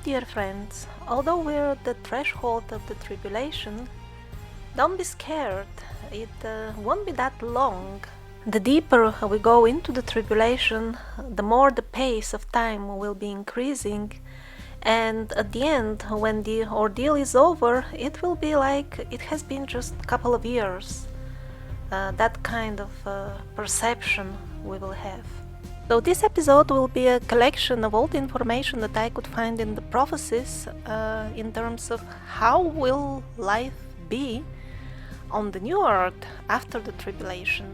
dear friends, although we're at the threshold of the tribulation, don't be scared, it won't be that long. The deeper we go into the tribulation, the more the pace of time will be increasing, and at the end, when the ordeal is over, it will be like it has been just a couple of years. That kind of perception we will have. So this episode will be a collection of all the information that I could find in the prophecies in terms of how will life be on the new earth after the tribulation.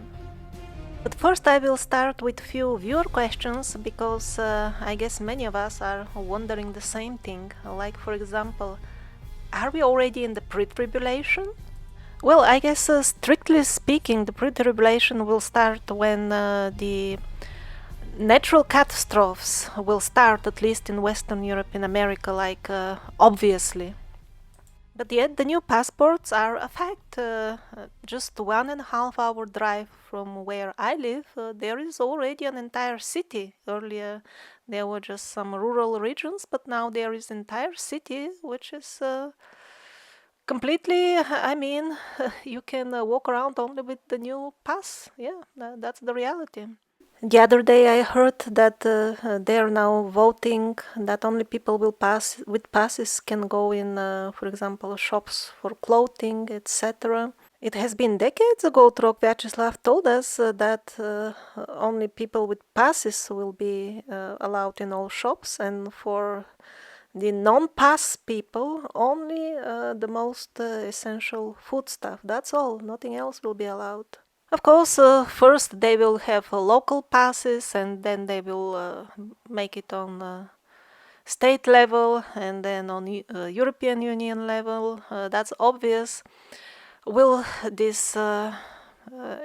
But first I will start with few viewer questions because I guess many of us are wondering the same thing. Like for example, are we already in the pre-tribulation? Well, I guess strictly speaking, the pre-tribulation will start when the natural catastrophes will start, at least in Western Europe, in America, like obviously. But yet the new passports are a fact. Just 1.5 hour drive from where I live, there is already an entire city. Earlier there were just some rural regions, but now there is an entire city, which is completely, you can walk around only with the new pass. Yeah, that's the reality. The other day I heard that they are now voting that only people with passes can go in, for example, shops for clothing, etc. It has been decades ago, Trok Vyacheslav told us that only people with passes will be allowed in all shops, and for the non-pass people, only the most essential foodstuff. That's all, nothing else will be allowed. Of course, first they will have local passes, and then they will make it on state level, and then on European Union level. That's obvious. Will this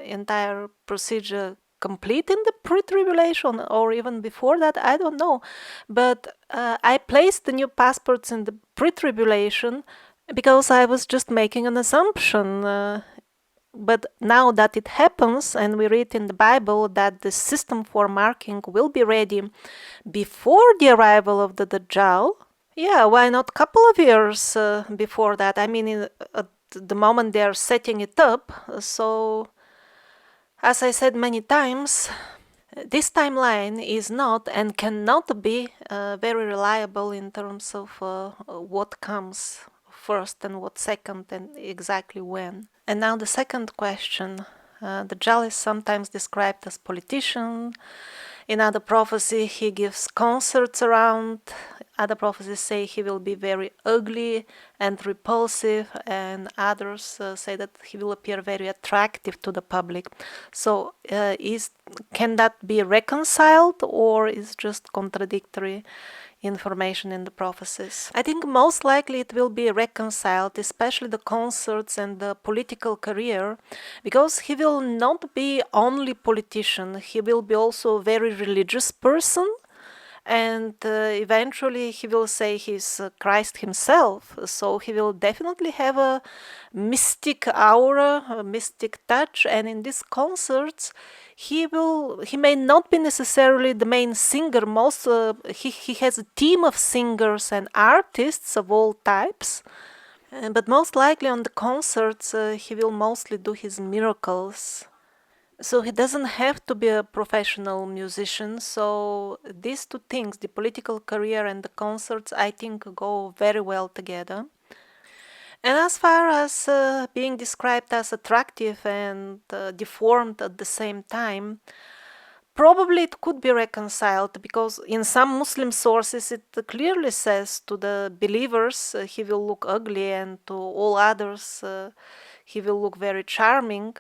entire procedure complete in the pre-tribulation or even before that? I don't know. But I placed the new passports in the pre-tribulation because I was just making an assumption. But now that it happens, and we read in the Bible that the system for marking will be ready before the arrival of the Dajjal, yeah, why not couple of years before that? I mean, at the moment they are setting it up. So, as I said many times, this timeline is not and cannot be very reliable in terms of what comes first and what second and exactly when. And now the second question. The Dajjal is sometimes described as politician. In other prophecy, he gives concerts around. Other prophecies say he will be very ugly and repulsive, and others say that he will appear very attractive to the public. So can that be reconciled, or is just contradictory information in the prophecies? I think most likely it will be reconciled, especially the concerts and the political career, because he will not be only politician, he will be also a very religious person, and eventually he will say he's Christ himself, so he will definitely have a mystic aura, a mystic touch, and in these concerts he may not be necessarily the main singer. He has a team of singers and artists of all types, but most likely on the concerts he will mostly do his miracles. So he doesn't have to be a professional musician. So these two things, the political career and the concerts, I think go very well together. And as far as being described as attractive and deformed at the same time, probably it could be reconciled, because in some Muslim sources it clearly says to the believers he will look ugly, and to all others he will look very charming.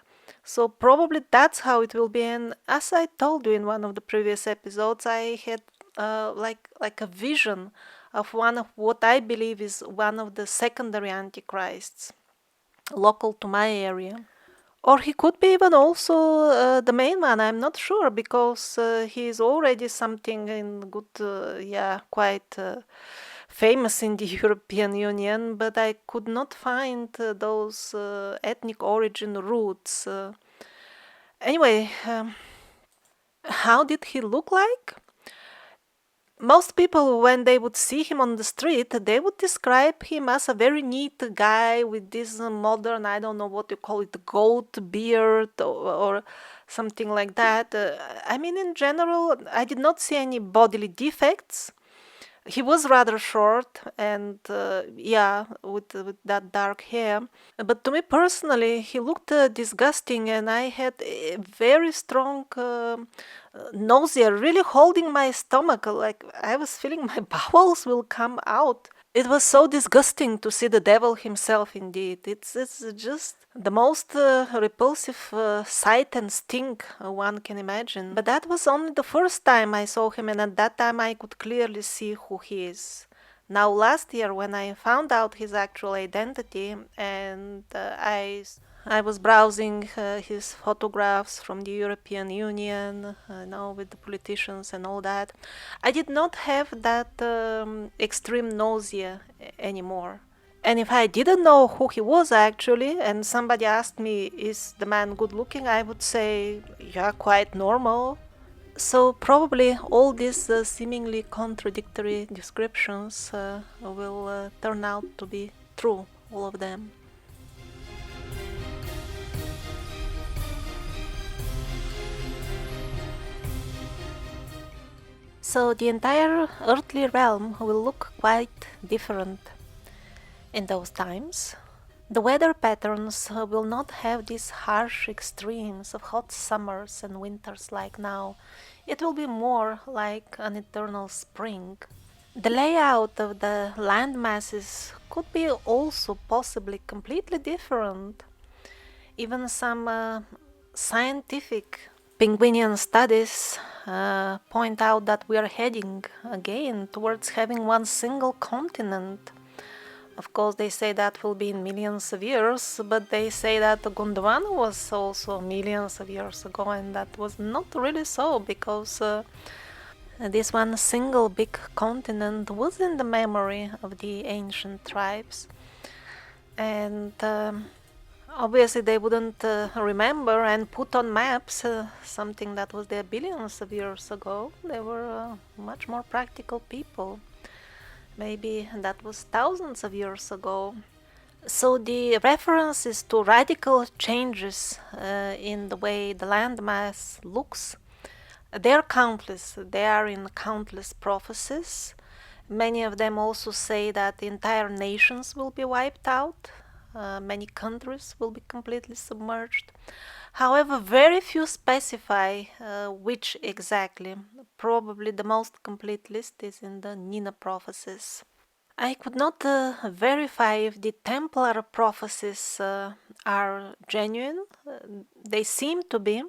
So probably that's how it will be. And as I told you in one of the previous episodes, I had like a vision of one of what I believe is one of the secondary antichrists local to my area. Or he could be even also the main one, I'm not sure, because he is already something in good, quite famous in the European Union, but I could not find those ethnic origin roots. Anyway, how did he look like? Most people, when they would see him on the street, they would describe him as a very neat guy with this modern, I don't know what you call it, goat beard or something like that. I mean, in general, I did not see any bodily defects. He was rather short and yeah, with that dark hair. But to me personally, he looked disgusting, and I had a very strong nausea, really holding my stomach, like I was feeling my bowels will come out. It was so disgusting to see the devil himself, indeed. It's just the most repulsive sight and stink one can imagine. But that was only the first time I saw him, and at that time I could clearly see who he is. Now, last year, when I found out his actual identity, and I was browsing his photographs from the European Union, with the politicians and all that, I did not have that extreme nausea anymore. And if I didn't know who he was actually, and somebody asked me, is the man good looking, I would say, yeah, quite normal. So probably all these seemingly contradictory descriptions will turn out to be true, all of them. So the entire earthly realm will look quite different in those times. The weather patterns will not have these harsh extremes of hot summers and winters like now. It will be more like an eternal spring. The layout of the land masses could be also possibly completely different. Even some scientific penguinian studies point out that we are heading again towards having one single continent. Of course, they say that will be in millions of years, but they say that Gondwana was also millions of years ago, and that was not really so, because this one single big continent was in the memory of the ancient tribes. And obviously they wouldn't remember and put on maps something that was there billions of years ago. They were much more practical people. Maybe that was thousands of years ago. So the references to radical changes in the way the landmass looks, they are countless. They are in countless prophecies. Many of them also say that entire nations will be wiped out. Many countries will be completely submerged. However, very few specify which exactly. Probably the most complete list is in the Nina prophecies. I could not verify if the Templar prophecies are genuine. They seem to be,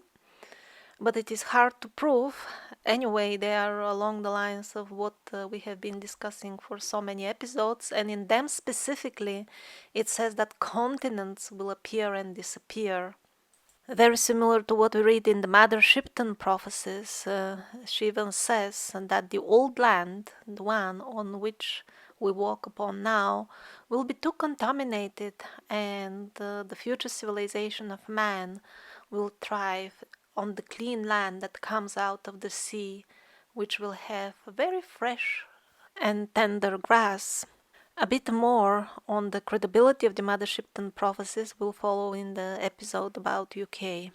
but it is hard to prove. Anyway, they are along the lines of what we have been discussing for so many episodes, and in them specifically, it says that continents will appear and disappear. Very similar to what we read in the Mother Shipton prophecies. She even says that the old land, the one on which we walk upon now, will be too contaminated, and the future civilization of man will thrive on the clean land that comes out of the sea, which will have very fresh and tender grass. A bit more on the credibility of the Mother Shipton prophecies will follow in the episode about UK.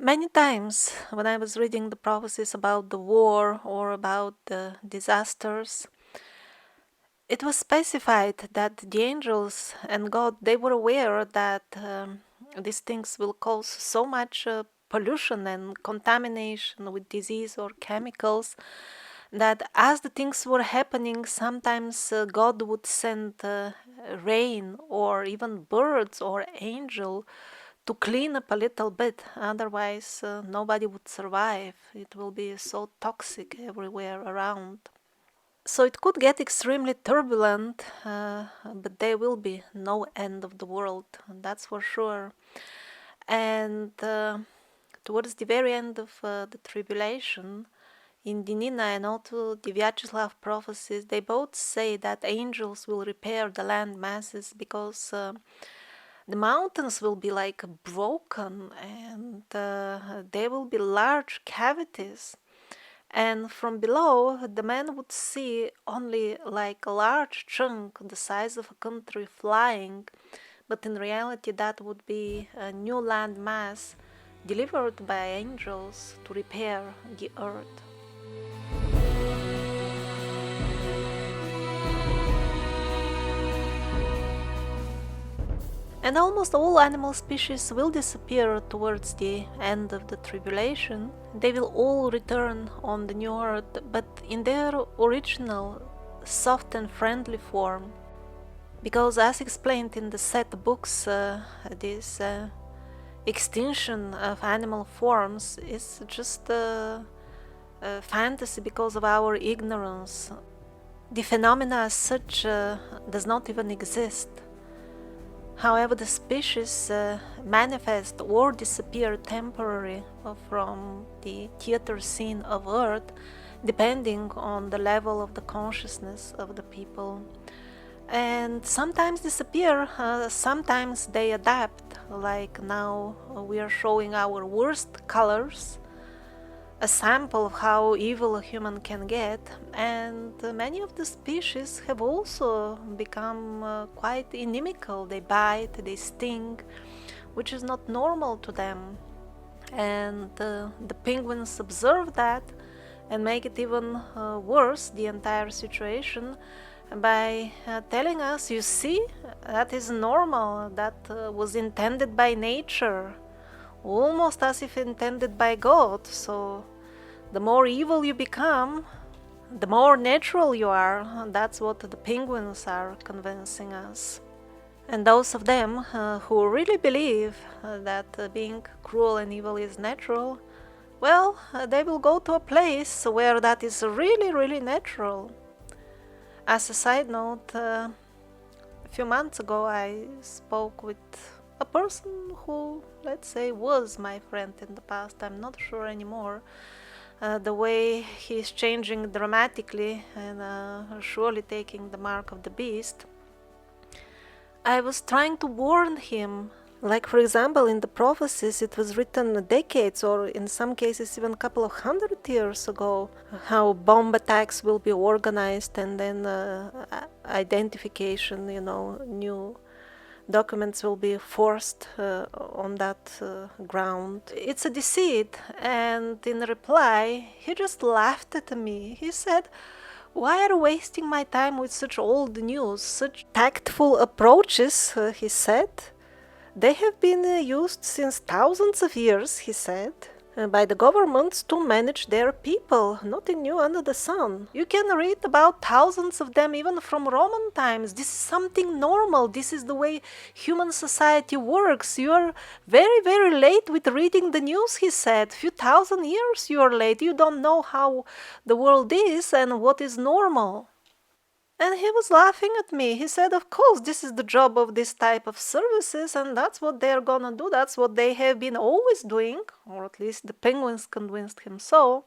Many times when I was reading the prophecies about the war or about the disasters, it was specified that the angels and God, they were aware that these things will cause so much pollution and contamination with disease or chemicals, that as the things were happening, sometimes God would send rain or even birds or angel to clean up a little bit. Otherwise, nobody would survive. It will be so toxic everywhere around. So it could get extremely turbulent, but there will be no end of the world, that's for sure. And towards the very end of the tribulation, in the Nina and also the Vyacheslav prophecies, they both say that angels will repair the land masses, because the mountains will be like broken, and there will be large cavities. And from below, the man would see only like a large chunk the size of a country flying, but in reality that would be a new land mass delivered by angels to repair the earth. And almost all animal species will disappear towards the end of the tribulation. They will all return on the new earth, but in their original, soft and friendly form. Because as explained in the set books, this extinction of animal forms is just a fantasy because of our ignorance. The phenomena as such does not even exist. However, the species manifest or disappear temporarily from the theater scene of Earth, depending on the level of the consciousness of the people. And sometimes disappear, sometimes they adapt, like now we are showing our worst colors, a sample of how evil a human can get, and many of the species have also become quite inimical. They bite, they sting, which is not normal to them. And the penguins observe that and make it even worse, the entire situation, by telling us, you see, that is normal, that was intended by nature, almost as if intended by God. So the more evil you become, the more natural you are. That's what the penguins are convincing us. And those of them who really believe that being cruel and evil is natural, well, they will go to a place where that is really, really natural. As a side note, a few months ago I spoke with a person who, let's say, was my friend in the past. I'm not sure anymore. The way he's changing dramatically and surely taking the mark of the beast. I was trying to warn him. Like, for example, in the Prophecies, it was written decades, or in some cases even a couple of 100 years ago, how bomb attacks will be organized, and then identification, new documents will be forced on that ground. It's a deceit. And in reply, he just laughed at me. He said, "Why are you wasting my time with such old news, such tactful approaches?" He said. "They have been used since thousands of years," he said, by the governments to manage their people. Nothing new under the sun. You can read about thousands of them even from Roman times. This is something normal. This is the way human society works. You are very, very late with reading the news," he said. "Few thousand years you are late. You don't know how the world is and what is normal." And he was laughing at me. He said, "Of course, this is the job of this type of services, and that's what they're gonna do. That's what they have been always doing," or at least the penguins convinced him so.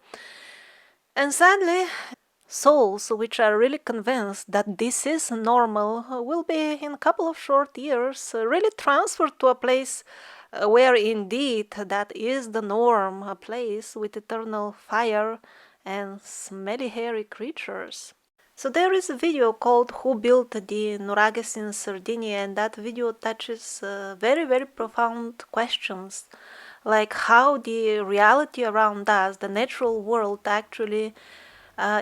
And sadly, souls which are really convinced that this is normal will be, in a couple of short years, really transferred to a place where indeed that is the norm, a place with eternal fire and smelly hairy creatures. So there is a video called "Who Built the Nurages in Sardinia," and that video touches very, very profound questions, like how the reality around us, the natural world, actually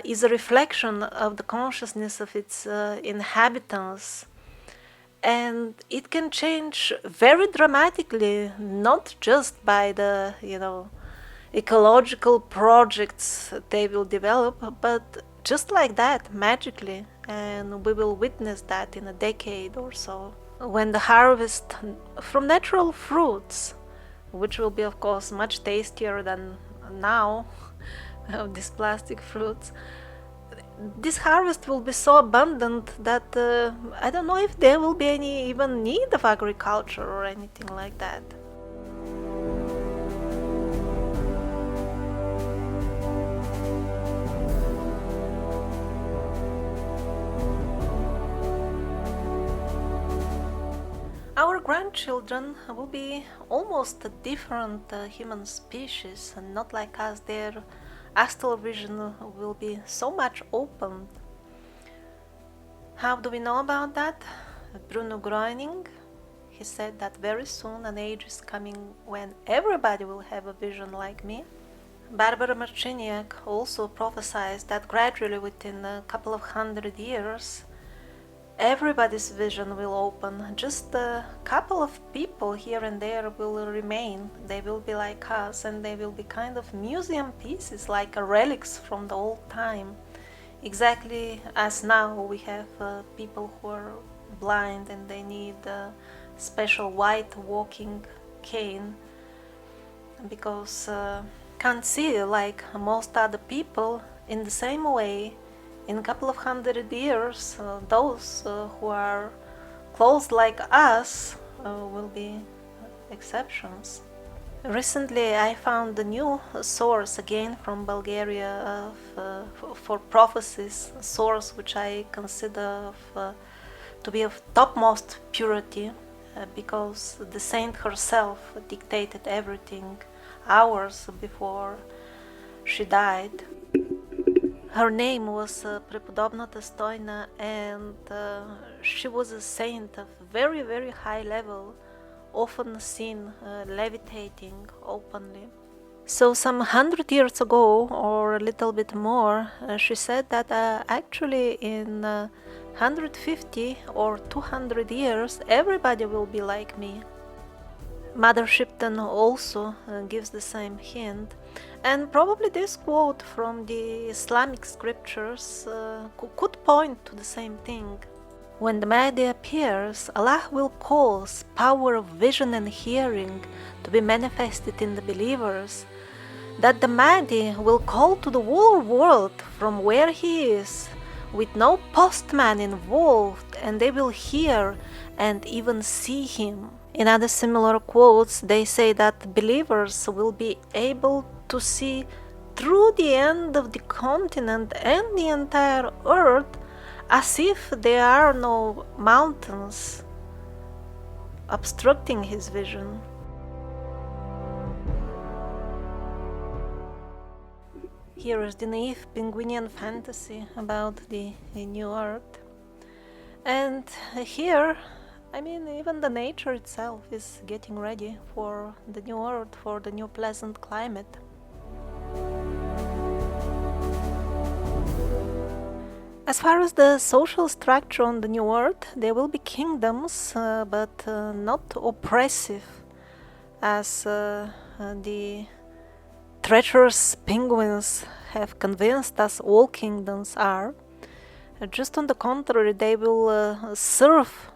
is a reflection of the consciousness of its inhabitants. And it can change very dramatically, not just by the, ecological projects they will develop, but just like that, magically. And we will witness that in a decade or so, when the harvest from natural fruits, which will be of course much tastier than now, these plastic fruits, this harvest will be so abundant that I don't know if there will be any even need of agriculture or anything like that. Our grandchildren will be almost a different human species, and not like us. They're astral vision will be so much opened. How do we know about that? Bruno Groening, he said that very soon an age is coming when everybody will have a vision like me. Barbara Marciniak also prophesied that gradually within a couple of 100 years everybody's vision will open. Just a couple of people here and there will remain. They will be like us, and they will be kind of museum pieces, like relics from the old time. Exactly as now we have people who are blind and they need a special white walking cane because can't see like most other people. In the same way, in a couple of 100 years, those who are clothed like us will be exceptions. Recently, I found a new source again from Bulgaria for prophecies, a source which I consider to be of topmost purity, because the saint herself dictated everything hours before she died. Her name was Prepodobnata Stoina, and she was a saint of very, very high level, often seen levitating openly. So some 100 years ago, or a little bit more, she said that actually in 150 or 200 years, everybody will be like me. Mother Shipton also gives the same hint, and probably this quote from the Islamic scriptures could point to the same thing. When the Mahdi appears, Allah will cause power of vision and hearing to be manifested in the believers, that the Mahdi will call to the whole world from where he is, with no postman involved, and they will hear and even see him. In other similar quotes, they say that believers will be able to see through the end of the continent and the entire earth, as if there are no mountains obstructing his vision. Here is the naive penguinian fantasy about the new earth. And here, I mean, even the nature itself is getting ready for the new earth, for the new pleasant climate. As far as the social structure on the new earth, there will be kingdoms, but not oppressive as the treacherous penguins have convinced us all kingdoms are. Just on the contrary, they will serve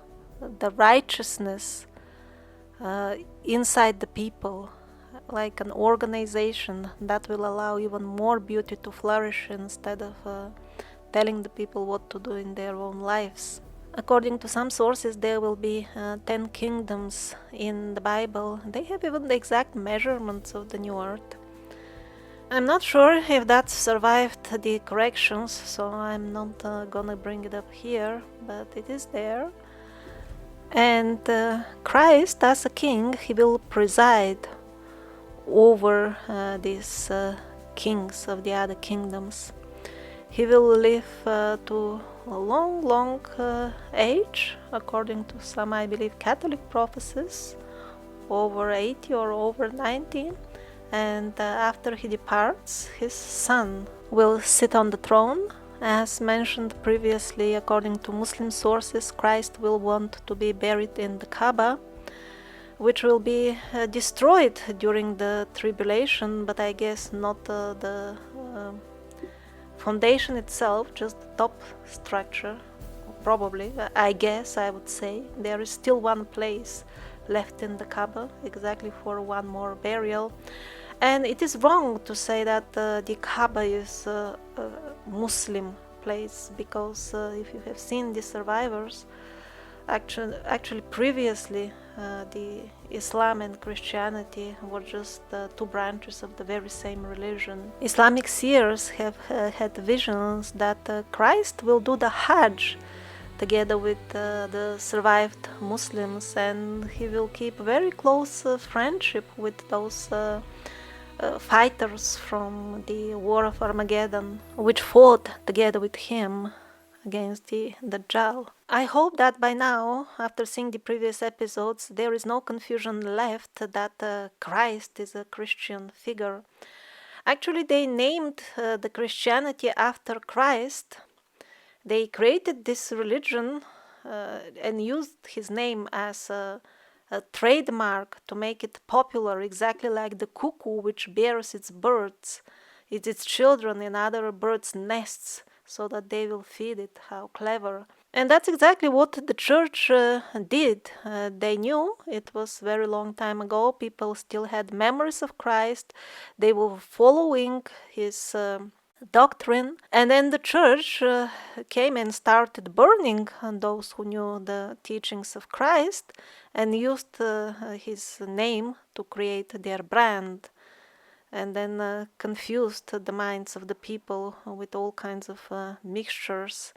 the righteousness inside the people, like an organization that will allow even more beauty to flourish instead of telling the people what to do in their own lives. According to some sources, there will be 10 kingdoms in the Bible. They have even the exact measurements of the new earth. I'm not sure if that survived the corrections, so I'm not gonna bring it up here, but it is there. And Christ, as a king, he will preside over these kings of the other kingdoms. He will live to a long, long age, according to some, I believe, Catholic prophecies, over 80 or over 90. And after he departs, his son will sit on the throne. As mentioned previously, according to Muslim sources, Christ will want to be buried in the Kaaba, which will be destroyed during the Tribulation, but I guess not the foundation itself, just the top structure, probably. I guess, I would say. There is still one place left in the Kaaba, exactly for one more burial. And it is wrong to say that the Kaaba is a Muslim place, because if you have seen the survivors, actually previously the Islam and Christianity were just two branches of the very same religion. Islamic seers have had visions that Christ will do the Hajj together with the survived Muslims, and he will keep very close friendship with those fighters from the War of Armageddon, which fought together with him against the Dajjal. I hope that by now, after seeing the previous episodes, there is no confusion left that Christ is a Christian figure. Actually, they named the Christianity after Christ. They created this religion and used his name as a trademark to make it popular, exactly like the cuckoo, which bears its birds, its children in other birds' nests, so that they will feed it. How clever. And that's exactly what the church did. They knew it was very long time ago. People still had memories of Christ. They were following his doctrine, and then the church came and started burning those who knew the teachings of Christ and used his name to create their brand, and then confused the minds of the people with all kinds of mixtures.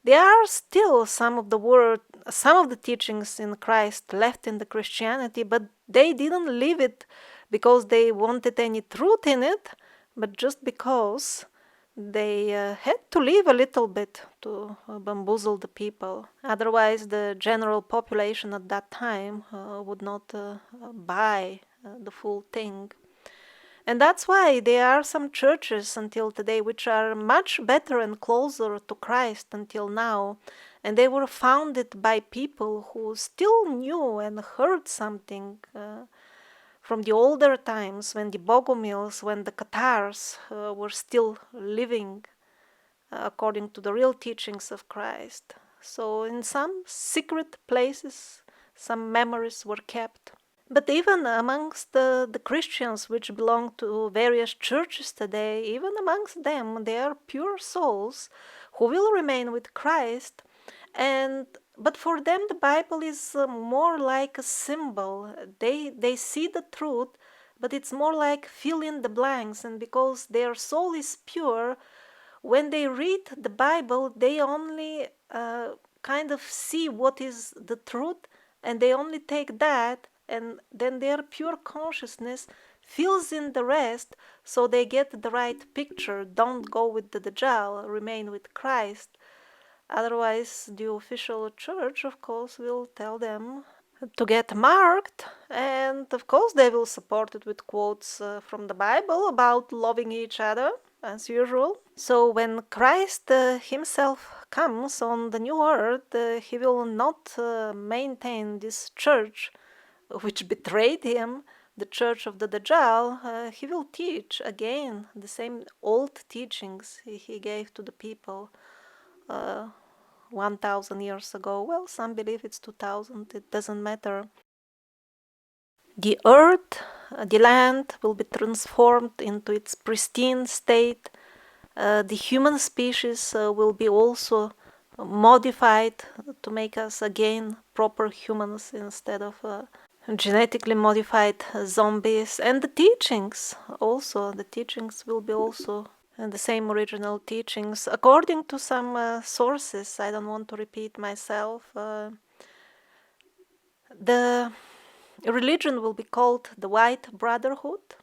There are still some of the teachings in Christ left in the Christianity, but they didn't leave it because they wanted any truth in it, but just because they had to leave a little bit to bamboozle the people. Otherwise, the general population at that time would not buy the full thing. And that's why there are some churches until today which are much better and closer to Christ until now. And they were founded by people who still knew and heard something from the older times, when the Bogomils, when the Cathars were still living according to the real teachings of Christ. So in some secret places, some memories were kept. But even amongst the Christians which belong to various churches today, even amongst them, there are pure souls who will remain with Christ. But for them, the Bible is more like a symbol. They see the truth, but it's more like fill in the blanks. And because their soul is pure, when they read the Bible, they only kind of see what is the truth, and they only take that, and then their pure consciousness fills in the rest, so they get the right picture. Don't go with the Dajjal, remain with Christ. Otherwise, the official church, of course, will tell them to get marked, and of course they will support it with quotes from the Bible about loving each other, as usual. So when Christ himself comes on the new earth, he will not maintain this church which betrayed him, the church of the Dajjal. He will teach again the same old teachings he gave to the people 1,000 years ago. Well, some believe it's 2,000, it doesn't matter. The earth, the land will be transformed into its pristine state. The human species will be also modified to make us again proper humans instead of genetically modified zombies. And the teachings will be also the same original teachings. According to some sources, I don't want to repeat myself, the religion will be called the White Brotherhood.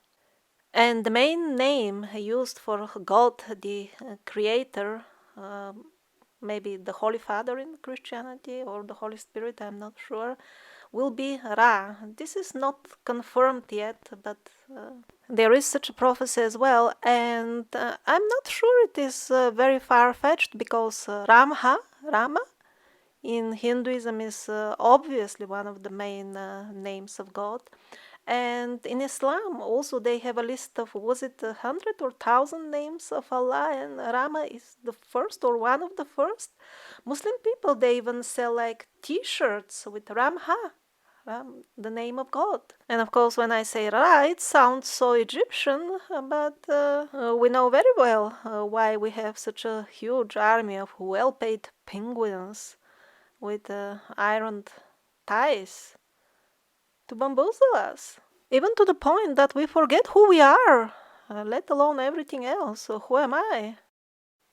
And the main name used for God, the Creator, maybe the Holy Father in Christianity or the Holy Spirit, I'm not sure, will be Ra. This is not confirmed yet, but there is such a prophecy as well, and I'm not sure it is very far-fetched, because Rama, in Hinduism is obviously one of the main names of God. And in Islam also they have a list of, was it 100 or 1,000 names of Allah, and Rama is the first or one of the first. Muslim people, they even sell like t-shirts with Ramha, the name of God. And of course when I say Ra, it sounds so Egyptian, but we know very well why we have such a huge army of well-paid penguins with iron ties to bamboozle us, even to the point that we forget who we are, let alone everything else. So who am I?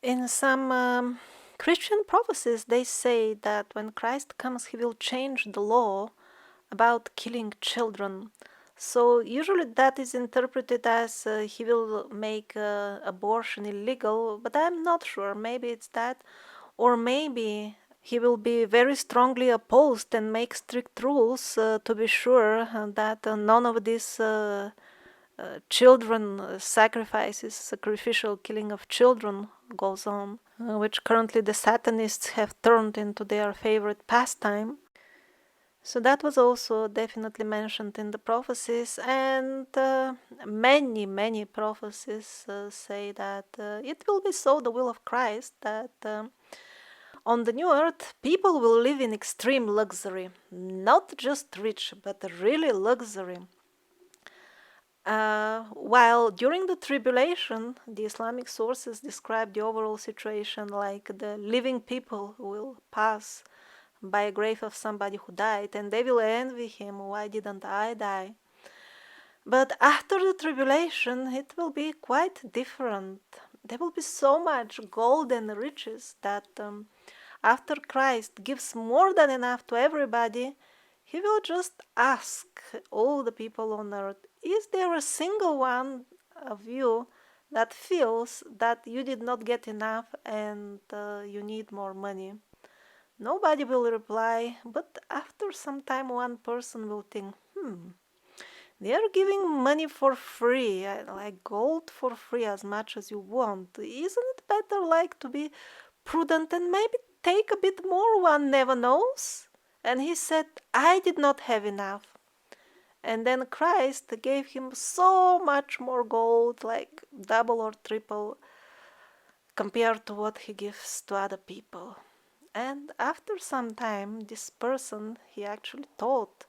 In some Christian prophecies, they say that when Christ comes, he will change the law about killing children. So usually that is interpreted as he will make abortion illegal, but I'm not sure. Maybe it's that, or maybe he will be very strongly opposed and make strict rules to be sure that none of these children sacrifices, sacrificial killing of children goes on, which currently the Satanists have turned into their favorite pastime. So that was also definitely mentioned in the prophecies, and many prophecies say that it will be so the will of Christ that on the new earth people will live in extreme luxury, not just rich, but really luxury. While during the tribulation, the Islamic sources describe the overall situation like the living people will pass by a grave of somebody who died, and they will envy him, why didn't I die? But after the tribulation, it will be quite different. There will be so much gold and riches that after Christ gives more than enough to everybody, he will just ask all the people on earth, is there a single one of you that feels that you did not get enough and you need more money? Nobody will reply, but after some time one person will think, they are giving money for free, like gold for free as much as you want. Isn't it better like to be prudent and maybe take a bit more, one never knows? And he said, I did not have enough. And then Christ gave him so much more gold, like double or triple, compared to what he gives to other people. And after some time, this person, he actually thought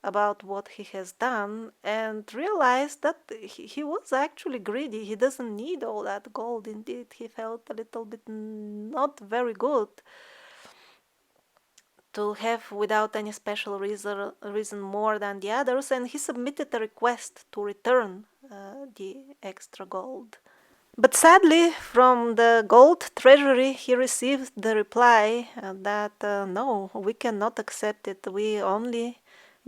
about what he has done and realized that he was actually greedy. He doesn't need all that gold. Indeed, he felt a little bit not very good to have without any special reason more than the others, and he submitted a request to return the extra gold. But sadly, from the gold treasury, he received the reply that no, we cannot accept it. We only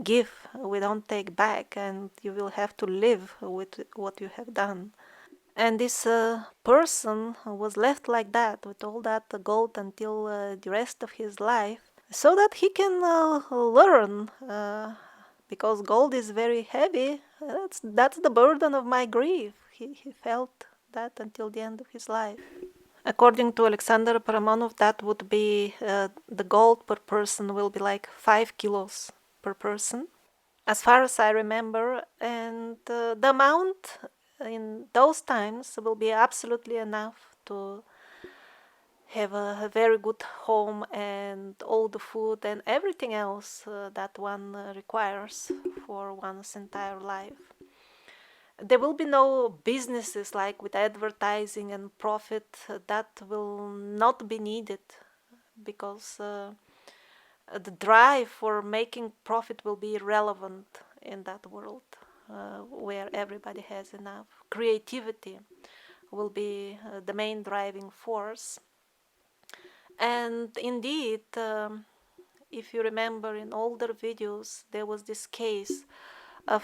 give, we don't take back, and you will have to live with what you have done. And this person was left like that, with all that gold until the rest of his life, so that he can learn, because gold is very heavy. That's the burden of my grief. He felt that until the end of his life. According to Alexander Paramonov, that would be the gold per person will be like 5 kilos per person, as far as I remember, and the amount in those times will be absolutely enough to have a very good home and all the food and everything else that one requires for one's entire life. There will be no businesses like with advertising and profit. That will not be needed because the drive for making profit will be irrelevant in that world where everybody has enough. Creativity will be the main driving force. And indeed, if you remember in older videos, there was this case of,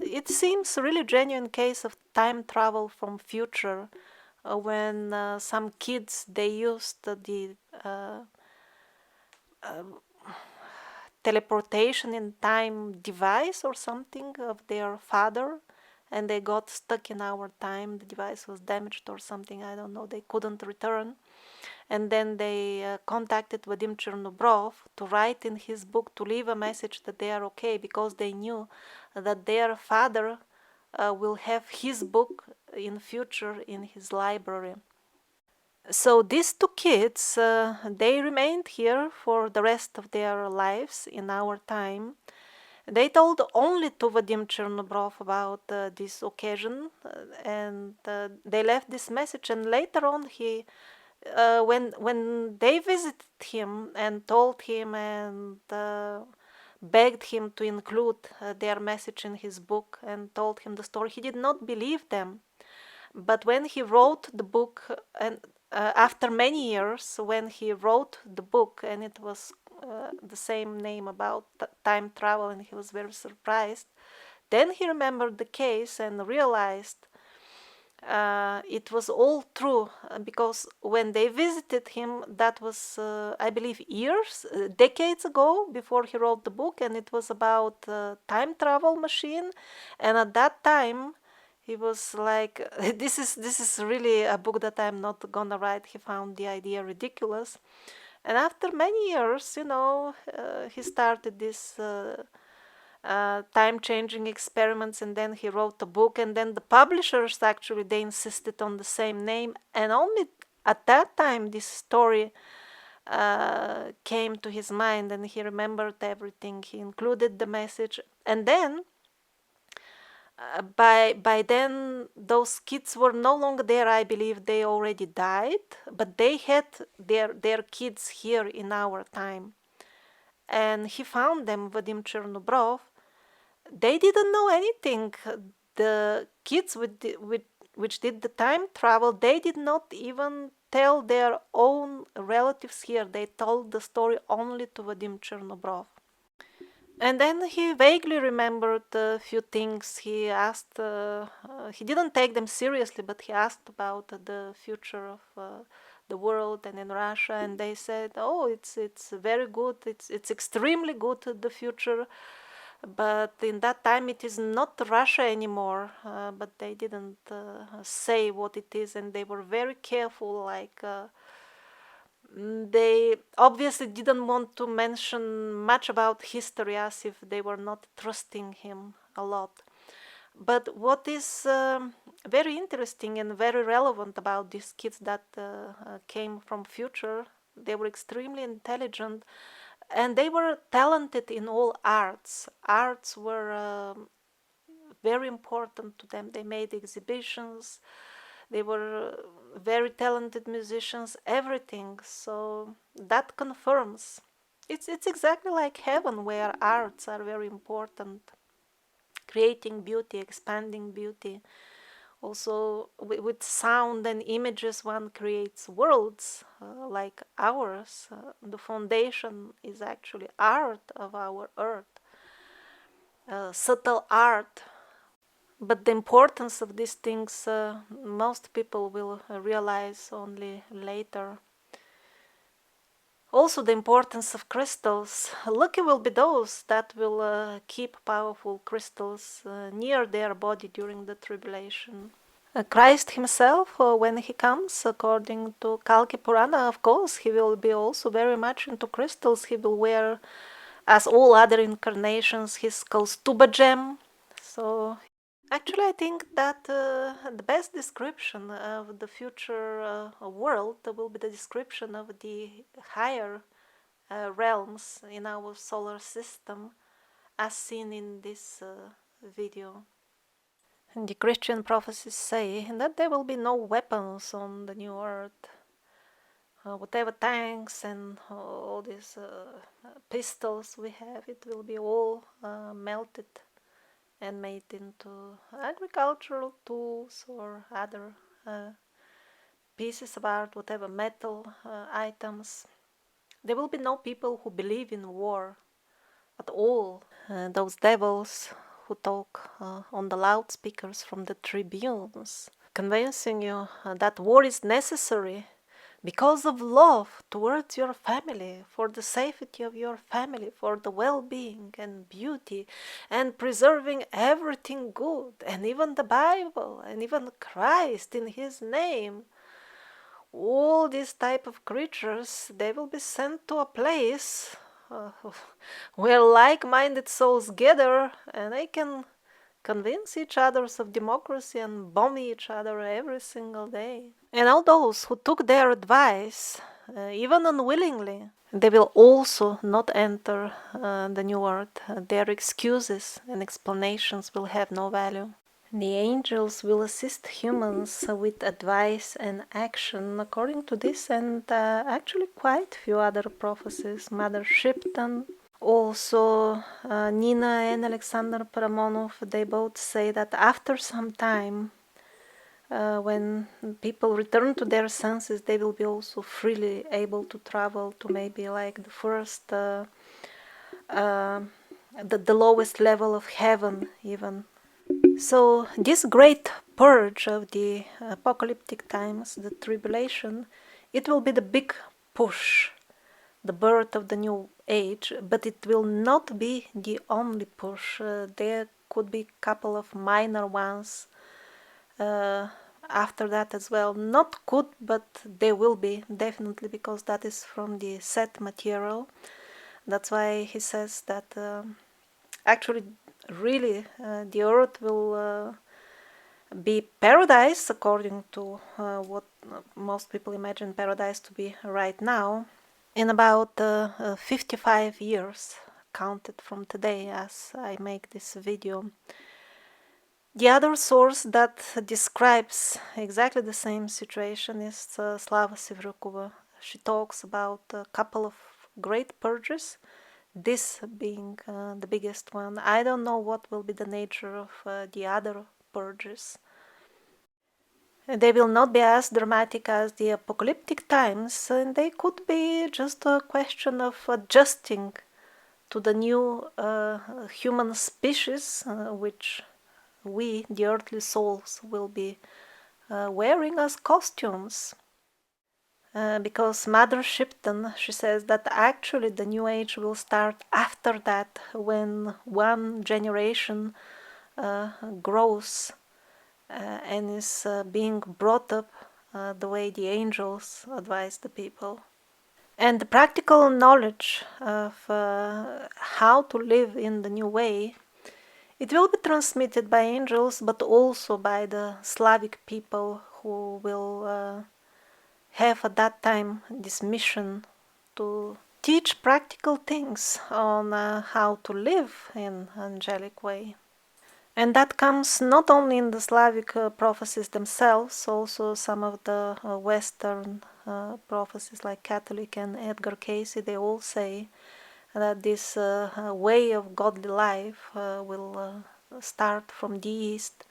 it seems really genuine case of time travel from future when some kids, they used the teleportation in time device or something of their father, and they got stuck in our time. The device was damaged or something, I don't know, they couldn't return. And then they contacted Vadim Chernobrov to write in his book, to leave a message that they are okay, because they knew that their father will have his book in future in his library. So these two kids, they remained here for the rest of their lives in our time. They told only to Vadim Chernobrov about this occasion, and they left this message. And later on, when they visited him and told him and begged him to include their message in his book and told him the story, he did not believe them. But when he wrote the book, and after many years, when he wrote the book, and it was the same name about time travel, and he was very surprised. Then he remembered the case and realized it was all true, because when they visited him, that was, I believe, years, decades ago, before he wrote the book, and it was about time travel machine. And at that time, he was like, this is really a book that I'm not gonna write. He found the idea ridiculous. And after many years, he started this time-changing experiments, and then he wrote a book, and then the publishers actually, they insisted on the same name, and only at that time this story came to his mind, and he remembered everything. He included the message, and then by then those kids were no longer there. I believe they already died, but they had their kids here in our time, and he found them, Vadim Chernubrov. They didn't know anything. The kids which did the time travel, they did not even tell their own relatives here. They told the story only to Vadim Chernobrov. And then he vaguely remembered a few things. He asked, he didn't take them seriously, but he asked about the future of the world and in Russia, and they said, "Oh, it's very good. It's extremely good, the future." But in that time, it is not Russia anymore. But they didn't say what it is, and they were very careful. Like they obviously didn't want to mention much about history, as if they were not trusting him a lot. But what is very interesting and very relevant about these kids that came from future, they were extremely intelligent, and they were talented in all arts. Arts were very important to them. They made exhibitions. They were very talented musicians, everything. So that confirms. It's exactly like heaven, where arts are very important. Creating beauty, expanding beauty. Also, with sound and images, one creates worlds like ours. The foundation is actually art of our earth, subtle art. But the importance of these things, most people will realize only later. Also, the importance of crystals. Lucky will be those that will keep powerful crystals near their body during the tribulation. Christ himself, when he comes, according to Kalki Purana, of course, he will be also very much into crystals. He will wear, as all other incarnations, his Kaustuba gem. So, actually, I think that the best description of the future world will be the description of the higher realms in our solar system, as seen in this video. And the Christian prophecies say that there will be no weapons on the new earth. Whatever tanks and all these pistols we have, it will be all melted and made into agricultural tools or other pieces of art, whatever metal items. There will be no people who believe in war at all. Those devils who talk on the loudspeakers from the tribunes, convincing you that war is necessary because of love towards your family, for the safety of your family, for the well-being and beauty, and preserving everything good, and even the Bible, and even Christ in his name. All these type of creatures, they will be sent to a place where like-minded souls gather, and they can convince each other of democracy and bomb each other every single day. And all those who took their advice, even unwillingly, they will also not enter the new earth. Their excuses and explanations will have no value. The angels will assist humans with advice and action according to this, and actually quite a few other prophecies. Mother Shipton, also Nina and Alexander Paramonov, they both say that after some time When people return to their senses, they will be also freely able to travel to maybe like the first, uh, the lowest level of heaven, even. So, this great purge of the apocalyptic times, the tribulation, it will be the big push, the birth of the new age, but it will not be the only push. There could be a couple of minor ones uh, after that as well. Not could, but there will be, definitely, because that is from the set material. That's why he says that actually, really, the earth will be paradise, according to what most people imagine paradise to be right now, in about 55 years, counted from today as I make this video. The other source that describes exactly the same situation is Slava Sivrukova. She talks about a couple of great purges, this being the biggest one. I don't know what will be the nature of the other purges. They will not be as dramatic as the apocalyptic times, and they could be just a question of adjusting to the new human species, which we, the earthly souls, will be wearing as costumes. Because Mother Shipton, she says that actually the new age will start after that, when one generation grows and is being brought up the way the angels advise the people. And the practical knowledge of how to live in the new way, it will be transmitted by angels, but also by the Slavic people who will have at that time this mission to teach practical things on how to live in angelic way. And that comes not only in the Slavic prophecies themselves, also some of the Western prophecies like Catholic and Edgar Casey, they all say that this way of godly life will start from the east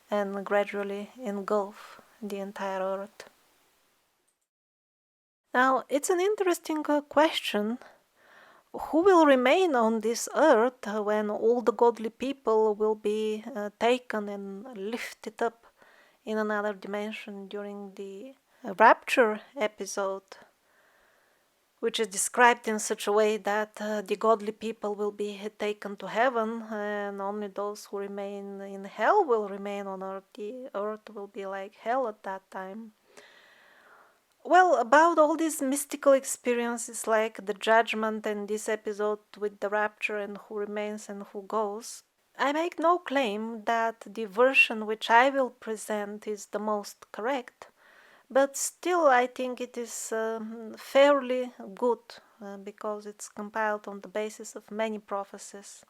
and gradually engulf the entire earth. Now, it's an interesting question. Who will remain on this earth when all the godly people will be taken and lifted up in another dimension during the rapture episode, which is described in such a way that the godly people will be taken to heaven and only those who remain in hell will remain on earth. The earth will be like hell at that time. Well, about all these mystical experiences like the judgment and this episode with the rapture and who remains and who goes, I make no claim that the version which I will present is the most correct, but still I think it is fairly good because it's compiled on the basis of many prophecies.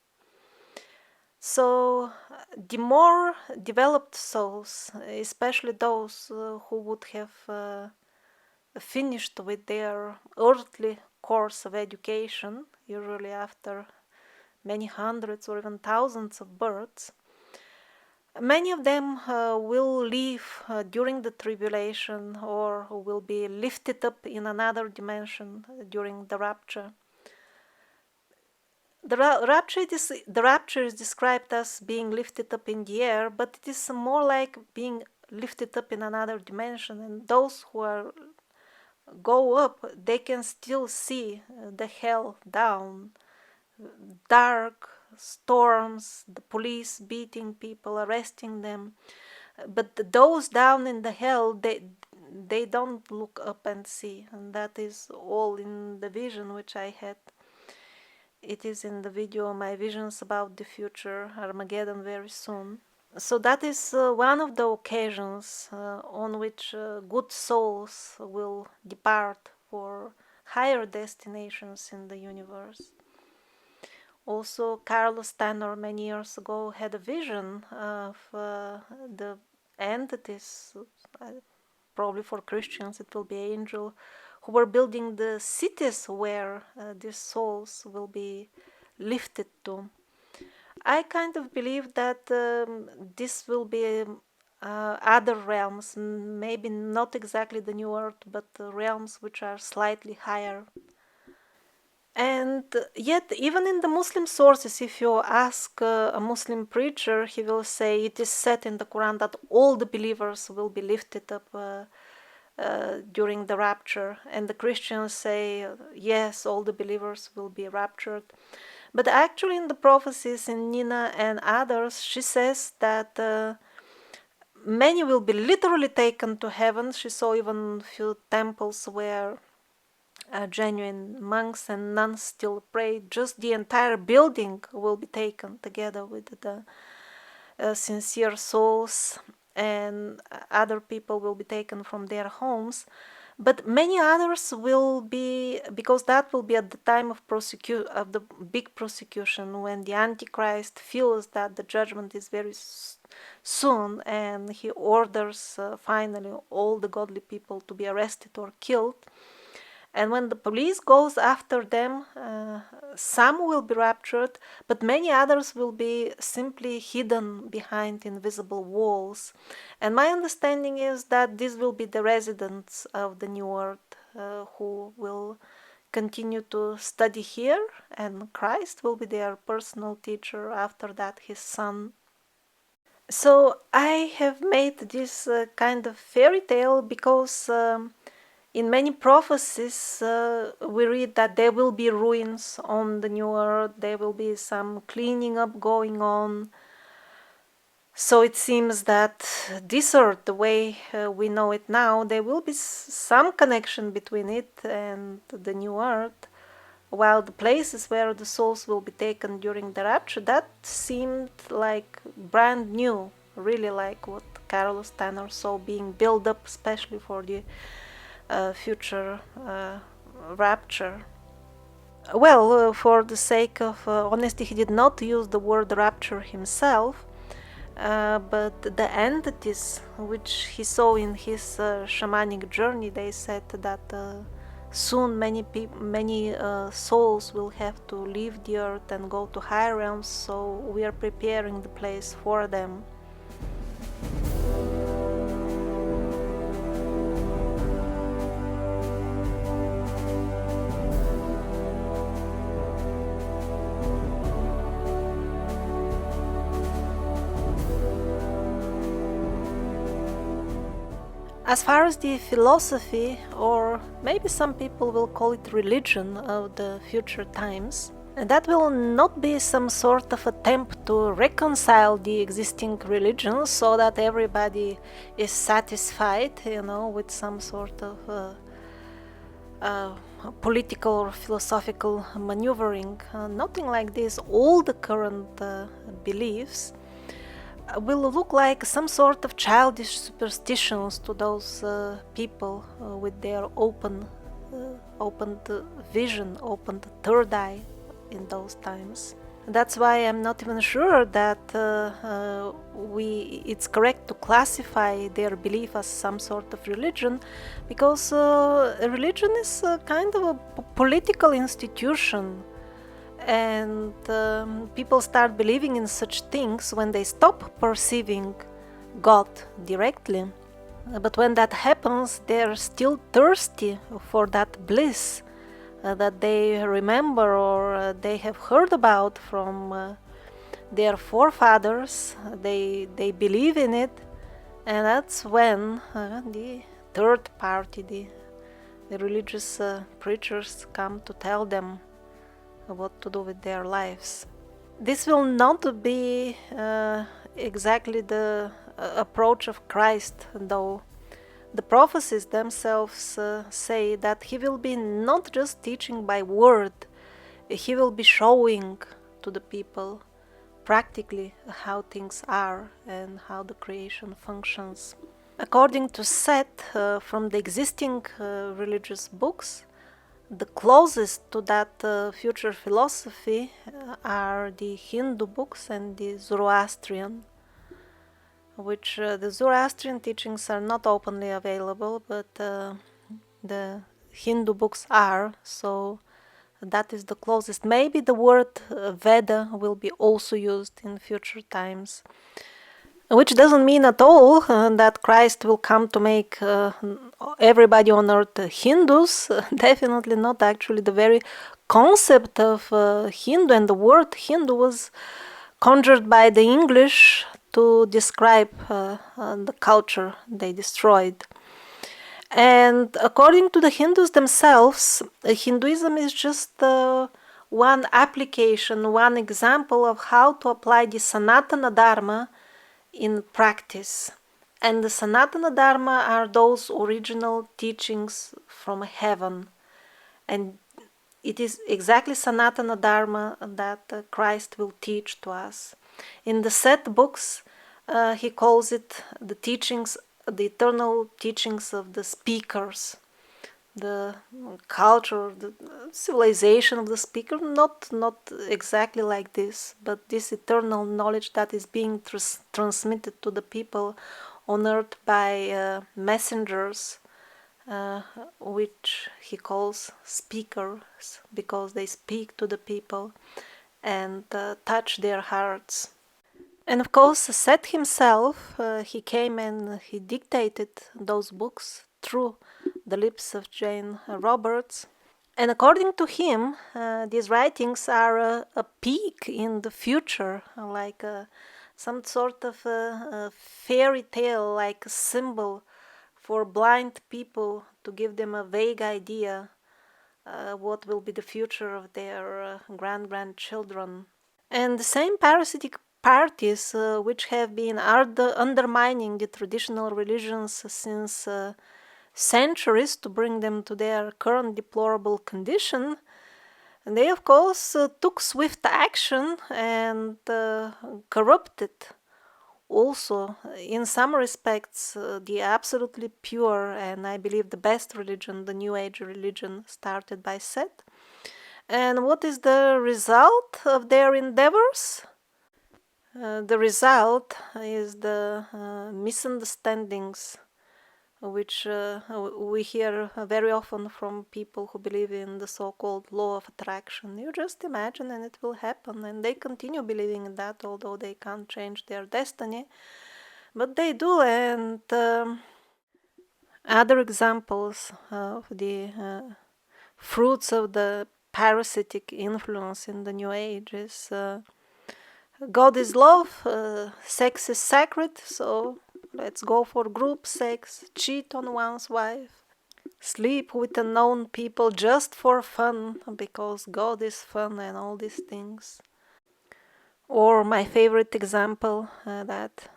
So, the more developed souls, especially those who would have finished with their earthly course of education, usually after many hundreds or even thousands of births, many of them will leave during the tribulation or will be lifted up in another dimension during the rapture. The rapture is described as being lifted up in the air, but it is more like being lifted up in another dimension, and those who are go up, they can still see the hell down, dark storms, the police beating people, arresting them. But those down in the hell, they don't look up and see, and that is all in the vision which I had. It is in the video My Visions About the Future, Armageddon Very Soon. So that is one of the occasions on which good souls will depart for higher destinations in the universe. Also, Carlos Tanner many years ago had a vision of the entities, probably for Christians it will be angel, who were building the cities where these souls will be lifted to. I kind of believe that this will be other realms, maybe not exactly the New Earth, but realms which are slightly higher. And yet, even in the Muslim sources, if you ask a Muslim preacher, he will say it is said in the Quran that all the believers will be lifted up during the rapture. And the Christians say, yes, all the believers will be raptured. But actually, in the prophecies, in Nina and others, she says that many will be literally taken to heaven. She saw even a few temples where genuine monks and nuns still pray. Just the entire building will be taken together with the sincere souls, and other people will be taken from their homes. But many others will be, because that will be at the time of the big prosecution, when the Antichrist feels that the judgment is very soon, and he orders finally all the godly people to be arrested or killed. And when the police goes after them, some will be raptured, but many others will be simply hidden behind invisible walls. And my understanding is that these will be the residents of the New Earth who will continue to study here, and Christ will be their personal teacher, after that his son. So I have made this kind of fairy tale because in many prophecies, we read that there will be ruins on the New Earth, there will be some cleaning up going on. So it seems that this Earth, the way we know it now, there will be some connection between it and the New Earth, while the places where the souls will be taken during the rapture, that seemed like brand new, really like what Carlos Tanner saw being built up especially for the future rapture. Well, for the sake of honesty, he did not use the word rapture himself, but the entities which he saw in his shamanic journey, they said that soon many souls will have to leave the earth and go to higher realms, so we are preparing the place for them. As far as the philosophy, or maybe some people will call it religion, of the future times, that will not be some sort of attempt to reconcile the existing religions so that everybody is satisfied, with some sort of political or philosophical maneuvering. Nothing like this. All the current beliefs will look like some sort of childish superstitions to those people with their opened vision, opened third eye in those times. That's why I'm not even sure that it's correct to classify their belief as some sort of religion, because a religion is kind of a political institution. And people start believing in such things when they stop perceiving God directly. But when that happens, they're still thirsty for that bliss that they remember or they have heard about from their forefathers. They believe in it, and that's when the third party, the religious preachers, come to tell them what to do with their lives. This will not be exactly the approach of Christ, though. The prophecies themselves say that he will be not just teaching by word, he will be showing to the people practically how things are and how the creation functions. According to Seth, from the existing religious books, the closest to that future philosophy are the Hindu books and the Zoroastrian, which the Zoroastrian teachings are not openly available, but the Hindu books are, so that is the closest. Maybe the word Veda will be also used in future times. Which doesn't mean at all that Christ will come to make everybody on earth Hindus. Definitely not. Actually, the very concept of Hindu and the word Hindu was conjured by the English to describe the culture they destroyed. And according to the Hindus themselves, Hinduism is just one application, one example of how to apply the Sanatana Dharma in practice. And the Sanatana Dharma are those original teachings from heaven. And it is exactly Sanatana Dharma that Christ will teach to us. In the set books, he calls it the teachings, the eternal teachings of the speakers, the culture, the civilization of the speaker, not exactly like this, but this eternal knowledge that is being transmitted to the people on earth by messengers, which he calls speakers, because they speak to the people and touch their hearts. And of course, Seth himself, he came and he dictated those books through the lips of Jane Roberts. And according to him, these writings are a peek in the future, like some sort of a fairy tale, like a symbol for blind people to give them a vague idea what will be the future of their grandchildren. And the same parasitic parties which have been undermining the traditional religions since centuries to bring them to their current deplorable condition, they of course took swift action and corrupted also in some respects the absolutely pure and I believe the best religion, the New Age religion started by Seth. And what is the result of their endeavors? The result is the misunderstandings which we hear very often from people who believe in the so-called law of attraction. You just imagine and it will happen, and they continue believing in that, although they can't change their destiny, but they do. And other examples of the fruits of the parasitic influence in the New Age is God is love, sex is sacred, so let's go for group sex, cheat on one's wife, sleep with unknown people just for fun, because God is fun and all these things. Or my favorite example, that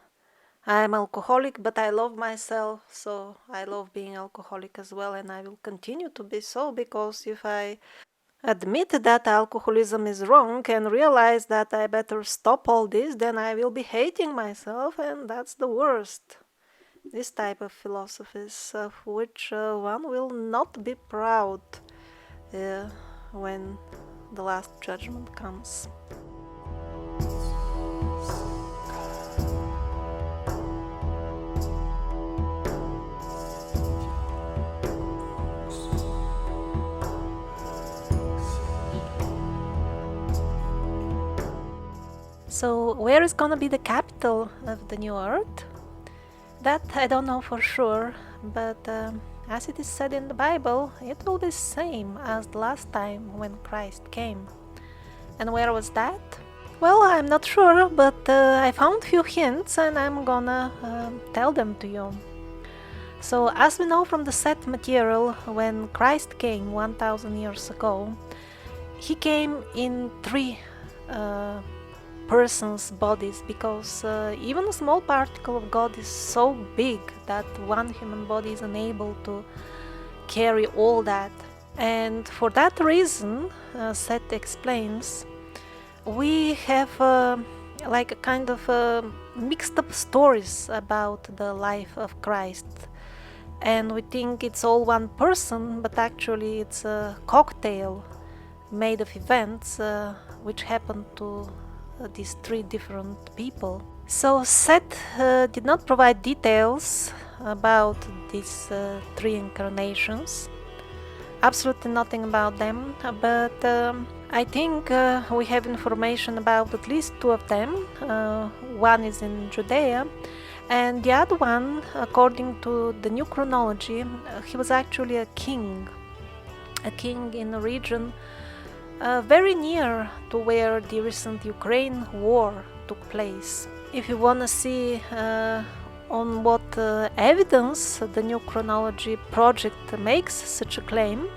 I'm alcoholic, but I love myself, so I love being alcoholic as well, and I will continue to be so, because if I admit that alcoholism is wrong and realize that I better stop all this, then I will be hating myself, and that's the worst. This type of philosophies of which one will not be proud when the last judgment comes. So where is gonna be the capital of the New Earth? That I don't know for sure, but as it is said in the Bible, it will be the same as the last time when Christ came. And where was that? Well, I'm not sure, but I found few hints and I'm gonna tell them to you. So as we know from the set material, when Christ came 1000 years ago, he came in three persons' bodies, because even a small particle of God is so big that one human body is unable to carry all that. And for that reason, Seth explains, we have like a kind of mixed up stories about the life of Christ, and we think it's all one person, but actually it's a cocktail made of events which happened to these three different people. So Seth did not provide details about these three incarnations, absolutely nothing about them, but I think we have information about at least two of them. One is in Judea, and the other one, according to the new chronology, he was actually a king in a region very near to where the recent Ukraine war took place. If you want to see on what evidence the new chronology project makes such a claim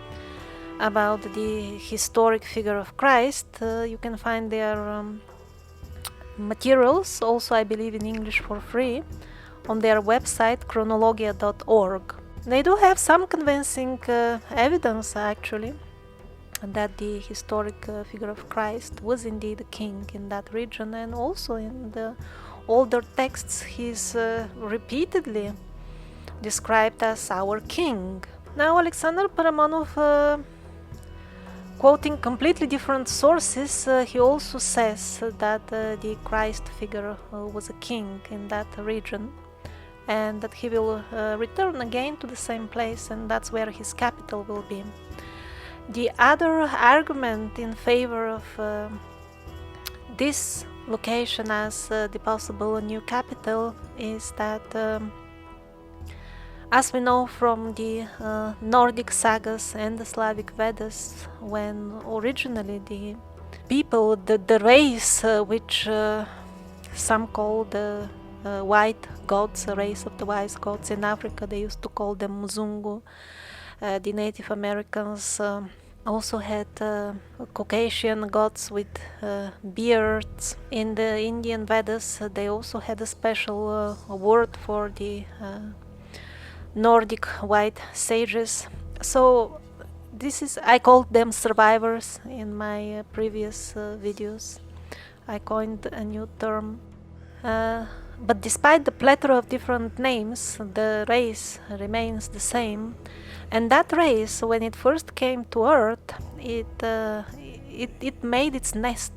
about the historic figure of Christ, you can find their materials, also I believe in English for free, on their website chronologia.org. They do have some convincing evidence actually that the historic figure of Christ was indeed a king in that region, and also in the older texts he's repeatedly described as our king. Now Alexander Paramonov, quoting completely different sources, he also says that the Christ figure was a king in that region, and that he will return again to the same place, and that's where his capital will be. The other argument in favor of this location as the possible new capital is that, as we know from the Nordic sagas and the Slavic Vedas, when originally the people, the race which some call the white gods, a race of the wise gods in Africa, they used to call them Muzungu. The Native Americans also had Caucasian gods with beards. In the Indian Vedas, they also had a special word for the Nordic white sages. So this is, I called them survivors in my previous videos. I coined a new term. But despite the plethora of different names, the race remains the same. And that race, when it first came to Earth, it made its nest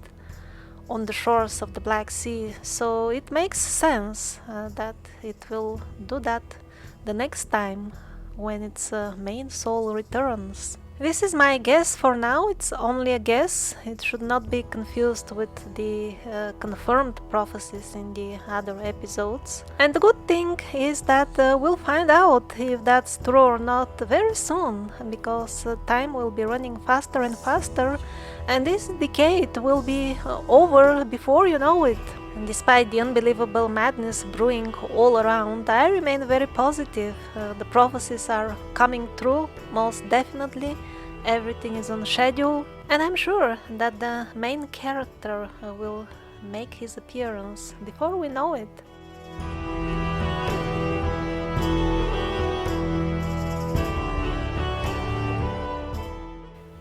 on the shores of the Black Sea. So it makes sense that it will do that the next time when its main soul returns. This is my guess for now. It's only a guess. It should not be confused with the confirmed prophecies in the other episodes. And the good thing is that we'll find out if that's true or not very soon, because time will be running faster and faster, and this decade will be over before you know it. And despite the unbelievable madness brewing all around, I remain very positive. The prophecies are coming true, most definitely. Everything is on schedule, and I'm sure that the main character will make his appearance before we know it.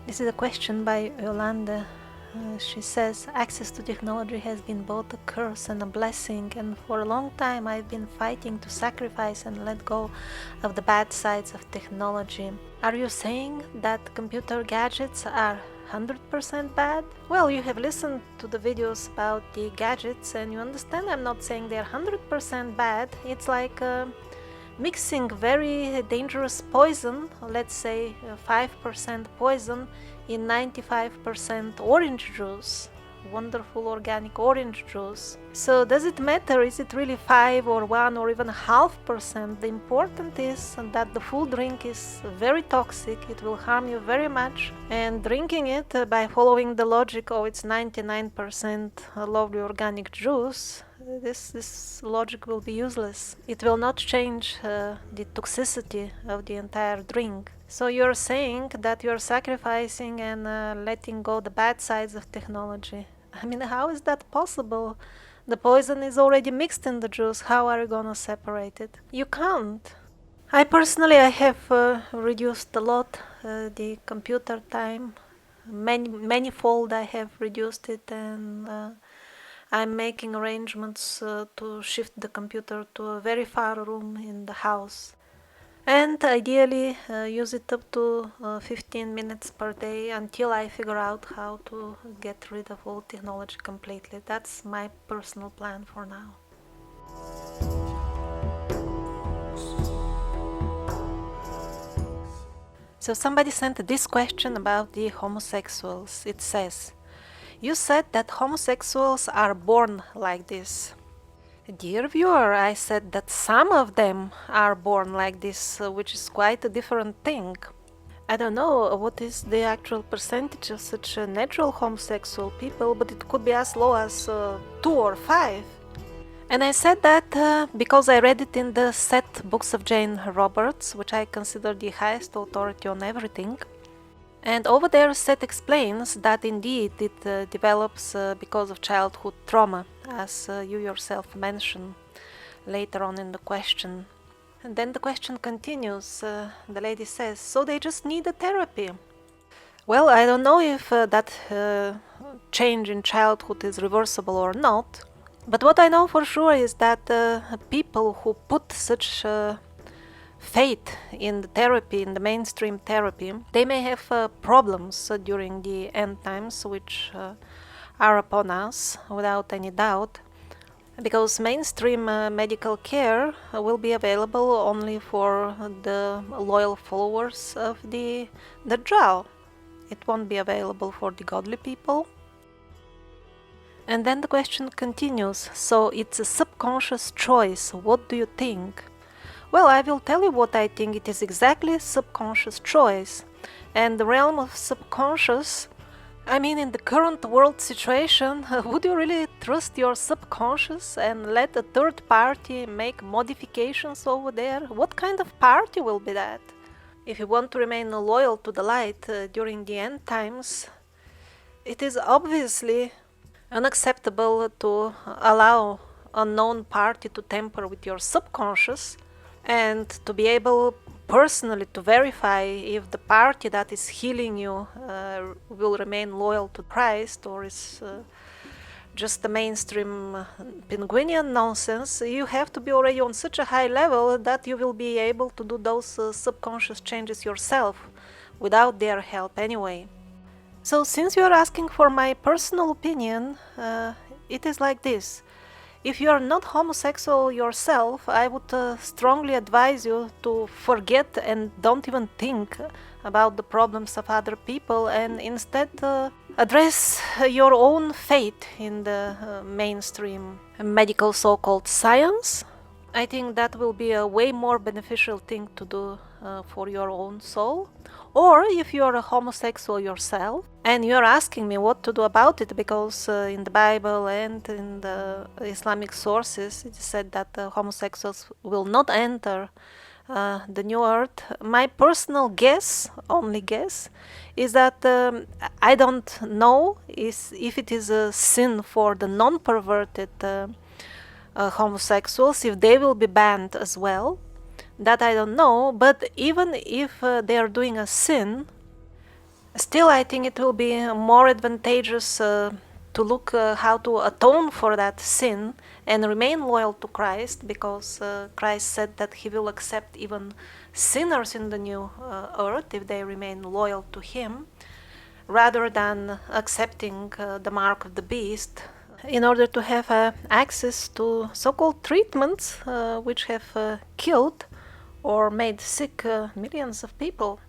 This is a question by Yolanda. She says, access to technology has been both a curse and a blessing, and for a long time I've been fighting to sacrifice and let go of the bad sides of technology. Are you saying that computer gadgets are 100% bad? Well, you have listened to the videos about the gadgets and you understand I'm not saying they're 100% bad. It's like mixing very dangerous poison, let's say 5% poison, in 95% orange juice, wonderful organic orange juice. So does it matter? Is it really 5 or 1 or even 0.5%? The important is that the full drink is very toxic, it will harm you very much, and drinking it by following the logic, oh, it's 99% lovely organic juice, this logic will be useless. It will not change the toxicity of the entire drink. So you're saying that you're sacrificing and letting go the bad sides of technology. I mean, how is that possible? The poison is already mixed in the juice. How are you gonna separate it? You can't. I personally, I have reduced a lot the computer time. Manyfold I have reduced it, and I'm making arrangements to shift the computer to a very far room in the house. And ideally use it up to 15 minutes per day until I figure out how to get rid of all technology completely. That's my personal plan for now. So somebody sent this question about the homosexuals. It says, you said that homosexuals are born like this. Dear viewer, I said that some of them are born like this, which is quite a different thing. I don't know what is the actual percentage of such natural homosexual people, but it could be as low as 2 or 5. And I said that because I read it in the set books of Jane Roberts, which I consider the highest authority on everything. And over there, Seth explains that indeed it develops because of childhood trauma, as you yourself mentioned later on in the question. And then the question continues. The lady says, so they just need a therapy. Well, I don't know if that change in childhood is reversible or not, but what I know for sure is that people who put such faith in the therapy, in the mainstream therapy, they may have problems during the end times, which are upon us without any doubt, because mainstream medical care will be available only for the loyal followers of the Dajjal. It won't be available for the godly people. And then the question continues, so it's a subconscious choice. What do you think? Well, I will tell you what I think. It is exactly a subconscious choice. And the realm of subconscious, I mean, in the current world situation, would you really trust your subconscious and let a third party make modifications over there? What kind of party will be that? If you want to remain loyal to the light during the end times, it is obviously unacceptable to allow a known party to tamper with your subconscious, and to be able personally to verify if the party that is healing you will remain loyal to Christ or is just the mainstream penguinian nonsense. You have to be already on such a high level that you will be able to do those subconscious changes yourself without their help anyway. So since you are asking for my personal opinion, it is like this. If you are not homosexual yourself, I would strongly advise you to forget and don't even think about the problems of other people, and instead address your own faith in the mainstream medical so-called science. I think that will be a way more beneficial thing to do for your own soul. Or if you are a homosexual yourself and you are asking me what to do about it, because in the Bible and in the Islamic sources it is said that homosexuals will not enter the New Earth, my personal guess, only guess, is that I don't know if it is a sin for the non-perverted homosexuals, if they will be banned as well. That I don't know, but even if they are doing a sin, still I think it will be more advantageous to look how to atone for that sin and remain loyal to Christ, because Christ said that he will accept even sinners in the new earth if they remain loyal to him, rather than accepting the mark of the beast in order to have access to so-called treatments which have killed or made sick millions of people.